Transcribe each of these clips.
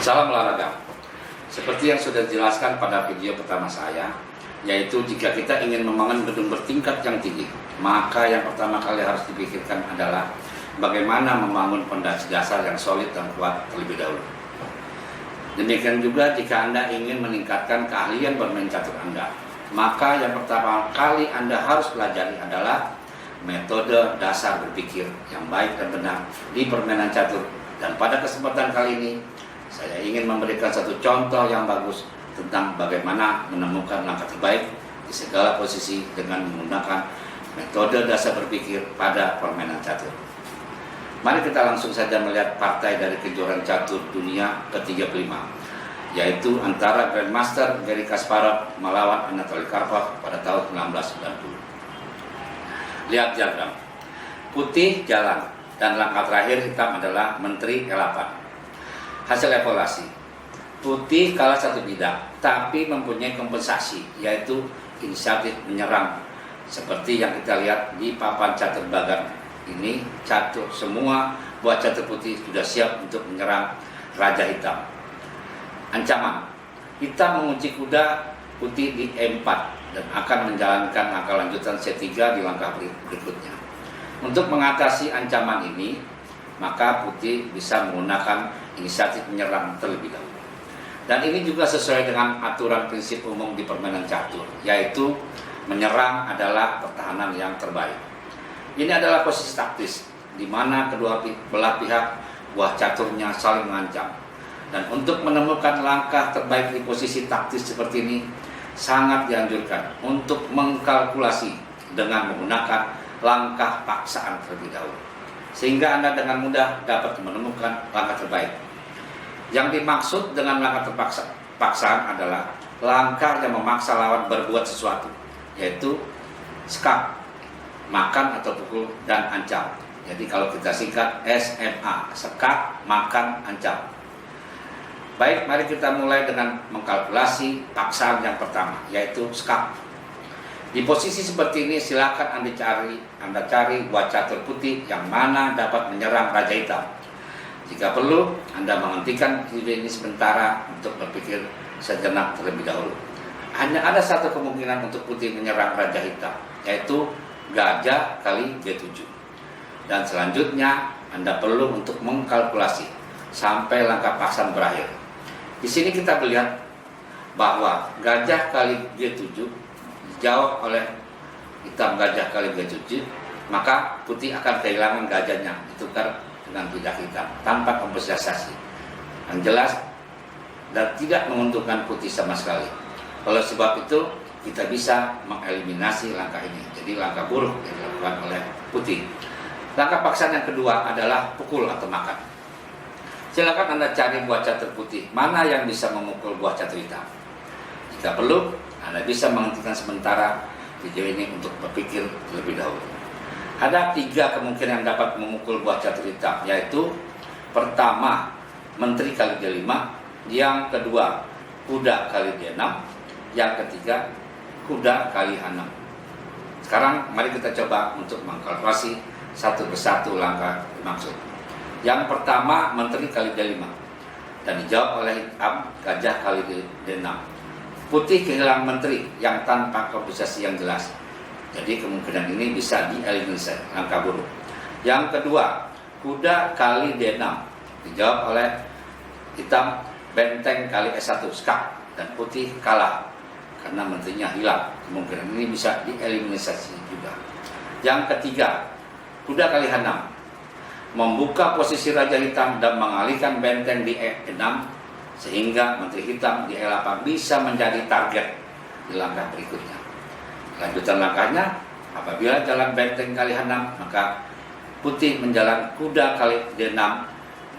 Salam olahraga. Seperti yang sudah dijelaskan pada video pertama saya, yaitu jika kita ingin membangun gedung bertingkat yang tinggi, maka yang pertama kali harus dipikirkan adalah bagaimana membangun fondasi dasar yang solid dan kuat terlebih dahulu. Demikian juga jika Anda ingin meningkatkan keahlian bermain catur Anda, maka yang pertama kali Anda harus pelajari adalah metode dasar berpikir yang baik dan benar di permainan catur. Dan pada kesempatan kali ini, saya ingin memberikan satu contoh yang bagus tentang bagaimana menemukan langkah terbaik di segala posisi dengan menggunakan metode dasar berpikir pada permainan catur. Mari kita langsung saja melihat partai dari kejuaraan catur dunia ke-35, yaitu antara Grandmaster Garry Kasparov melawan Anatoly Karpov pada tahun 1990. Lihat diagram. Putih jalan dan langkah terakhir hitam adalah Menteri L8. Hasil evaluasi, putih kalah satu bidang, tapi mempunyai kompensasi, yaitu inisiatif menyerang. Seperti yang kita lihat di papan catur bagan ini, catur semua buat catur putih sudah siap untuk menyerang Raja Hitam. Ancaman, hitam mengunci kuda putih di E4 dan akan menjalankan langkah lanjutan C3 di langkah berikutnya. Untuk mengatasi ancaman ini, maka putih bisa menggunakan inisiatif menyerang terlebih dahulu. Dan ini juga sesuai dengan aturan prinsip umum di permainan catur, yaitu menyerang adalah pertahanan yang terbaik. Ini adalah posisi taktis, di mana kedua belah pihak buah caturnya saling mengancam. Dan untuk menemukan langkah terbaik di posisi taktis seperti ini, sangat dianjurkan untuk mengkalkulasi dengan menggunakan langkah paksaan terlebih dahulu, sehingga Anda dengan mudah dapat menemukan langkah terbaik. Yang dimaksud dengan langkah paksaan adalah langkah yang memaksa lawan berbuat sesuatu, yaitu skak, makan atau pukul, dan ancam. Jadi kalau kita singkat SMA, skak, makan, ancam. Baik, mari kita mulai dengan mengkalkulasi paksaan yang pertama, yaitu skak. Di posisi seperti ini silakan Anda cari buah catur putih yang mana dapat menyerang Raja Hitam. Jika perlu, Anda menghentikan video ini sementara untuk berpikir sejenak terlebih dahulu. Hanya ada satu kemungkinan untuk putih menyerang Raja Hitam, yaitu gajah kali G7. Dan selanjutnya Anda perlu untuk mengkalkulasi sampai langkah paksaan berakhir. Di sini kita melihat bahwa gajah kali G7 dijawab oleh hitam gajah kali G7, maka putih akan kehilangan gajahnya ditukar dengan gajah hitam tanpa kompensasi. Yang jelas dan tidak menguntungkan putih sama sekali. Oleh sebab itu kita bisa mengeliminasi langkah ini. Jadi langkah buruk yang dilakukan oleh putih. Langkah paksaan yang kedua adalah pukul atau makan. Silakan Anda cari buah catur putih mana yang bisa memukul buah catur hitam. Jika perlu, Anda bisa menghentikan sementara video ini untuk berpikir terlebih dahulu. Ada 3 kemungkinan yang dapat memukul buah catur hitam, yaitu pertama, Menteri kali D5, yang kedua, kuda kali D6, yang ketiga, kuda kali H6. Sekarang mari kita coba untuk mengkalkulasi satu persatu langkah dimaksud. Yang pertama, Menteri kali D5, dan dijawab oleh hitam gajah kali D6. Putih kehilangan menteri yang tanpa kompensasi yang jelas. Jadi kemungkinan ini bisa dieliminasi, langkah buruk. Yang kedua, kuda kali D6, dijawab oleh hitam benteng kali S1 skak, dan putih kalah karena menterinya hilang. Kemungkinan ini bisa dieliminasi juga. Yang ketiga, kuda kali H6, membuka posisi Raja Hitam dan mengalihkan benteng di E6, sehingga Menteri Hitam di E8 bisa menjadi target di langkah berikutnya. Lanjutan langkahnya, apabila jalan benteng kali H6, maka putih menjalan kuda kali D6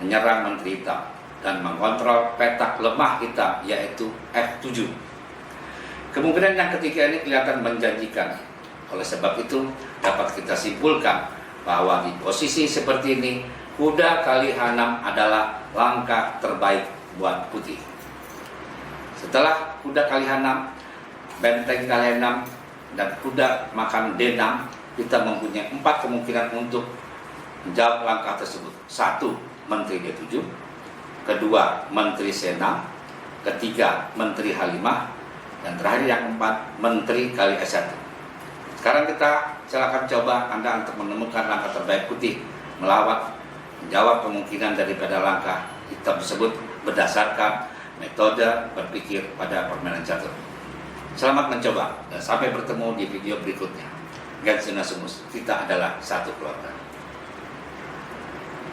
menyerang Menteri Hitam dan mengontrol petak lemah hitam, yaitu F7. Kemungkinan yang ketiga ini kelihatan menjanjikan. Oleh sebab itu dapat kita simpulkan bahwa di posisi seperti ini kuda kali H6 adalah langkah terbaik buat putih. Setelah kuda kali H6, benteng kali 6, dan kuda makan D6, kita mempunyai 4 kemungkinan untuk menjawab langkah tersebut. 1. Menteri D7. kedua Menteri Sena, ketiga Menteri Halimah, dan terakhir yang keempat Menteri Kali S1. Sekarang kita silakan coba Anda untuk menemukan langkah terbaik Putih melawat, menjawab kemungkinan daripada langkah hitam tersebut berdasarkan metode berpikir pada permainan catur. Selamat mencoba dan sampai bertemu di video berikutnya. Gansunasumus, kita adalah satu keluarga.